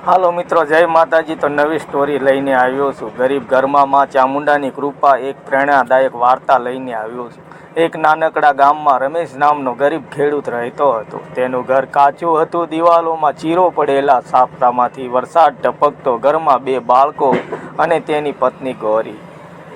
હાલો મિત્રો, જય માતાજી। તો નવી સ્ટોરી લઈને આવ્યો છું। ગરીબ ઘરમાં માં ચામુંડાની કૃપા એક પ્રેરણાદાયક વાર્તા લઈને આવ્યો છું। એક નાનકડા ગામમાં રમેશ નામનો ગરીબ ખેડૂત રહેતો હતો। તેનું ઘર કાચું હતું, દિવાલોમાં ચીરો પડેલા, છાપરામાંથી વરસાદ ટપકતો, ઘરમાં 2 બાળકો અને તેની પત્ની ગૌરી।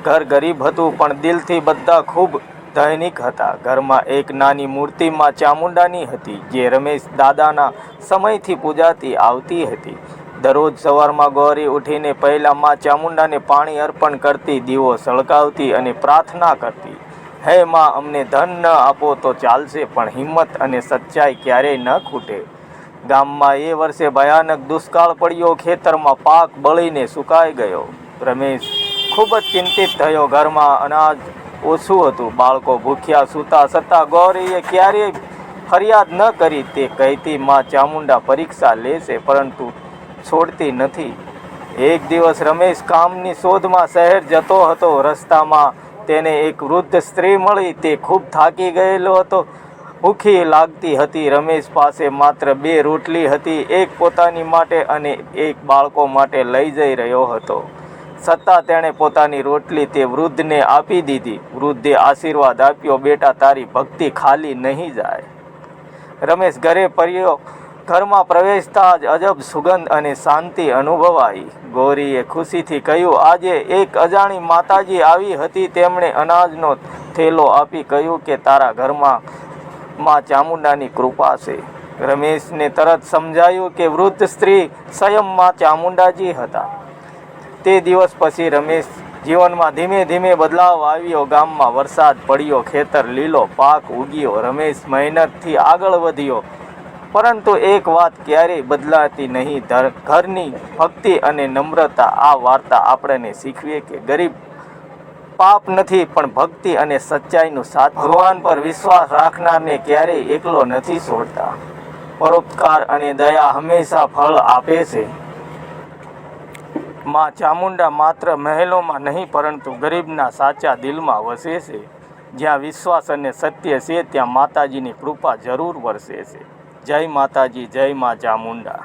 ઘર ગરીબ હતું પણ દિલથી બધા ખૂબ દૈનિક હતા। ઘરમાં એક નાની મૂર્તિ માં ચામુંડાની હતી, જે રમેશ દાદાના સમયથી પૂજાતી આવતી હતી। દરરોજ સવારમાં ગૌરી ઉઠીને પહેલા માં ચામુંડાને પાણી અર્પણ કરતી, દીવો સળગાવતી અને પ્રાર્થના કરતી, હે માં, અમને ધન ન આપો તો ચાલશે, પણ હિંમત અને સચ્ચાઈ ક્યારેય ન ખૂટે। ગામમાં એ વર્ષે ભયાનક દુષ્કાળ પડ્યો, ખેતરમાં પાક બળીને સુકાઈ ગયો। રમેશ ખૂબ જ ચિંતિત થયો। ઘરમાં અનાજ ઓછું હતું, બાળકો ભૂખ્યા સૂતા છતાં ગૌરીએ ક્યારેય ફરિયાદ ન કરી। તે કહેતી, માં ચામુંડા પરીક્ષા લેશે, પરંતુ છોડતી નથી। એક દિવસ રમેશ કામની શોધમાં શહેર જતો હતો। રસ્તામાં તેને એક વૃદ્ધ સ્ત્રી મળી। તે ખૂબ થાકી ગયેલો હતો, ભૂખી લાગતી હતી। રમેશ પાસે માત્ર 2 રોટલી હતી, એક પોતાની માટે અને એક બાળકો માટે લઈ જઈ રહ્યો હતો। છતાં તેણે પોતાની રોટલી તે વૃદ્ધને આપી દીધી। વૃદ્ધે આશીર્વાદ આપ્યો, બેટા, તારી ભક્તિ ખાલી નહીં જાય। રમેશ ઘરે ફર્યો। ઘરમાં પ્રવેશતા જ અજબ સુગંધ અને શાંતિ અનુભવાઈ। ગૌરીએ ખુશીથી કહ્યું, આજે એક અજાણી માતાજી આવી હતી। તેમણે અનાજનો થેલો આપી કહ્યું કે તારા ઘરમાં માં ચામુંડાની કૃપા છે। રમેશને તરત સમજાયું કે વૃદ્ધ સ્ત્રી સ્વયં માં ચામુંડાજી હતા। તે દિવસ પછી રમેશ જીવનમાં ધીમે ધીમે બદલાવ આવ્યો। ગામમાં વરસાદ પડ્યો, ખેતર લીલો, પાક ઉગ્યો, રમેશ મહેનતથી આગળ વધ્યો। પરંતુ એક વાત ક્યારેય બદલાતી નહીં, ઘરની ભક્તિ અને નમ્રતા। આ વાર્તા આપણને શીખવે કે ગરીબ પાપ નથી, પણ ભક્તિ અને સચ્ચાઈનું સાથ। ભગવાન પર વિશ્વાસ રાખનારને ક્યારેય એકલો નથી છોડતા। પરોપકાર અને દયા હંમેશા ફળ આપે છે। માં ચામુંડા માત્ર મહેલોમાં નહીં, પરંતુ ગરીબના સાચા દિલમાં વસે છે। જ્યાં વિશ્વાસ અને સત્ય છે, ત્યાં માતાજીની કૃપા જરૂર વરસે છે। જય માતાજી, જય માં ચામુંડા।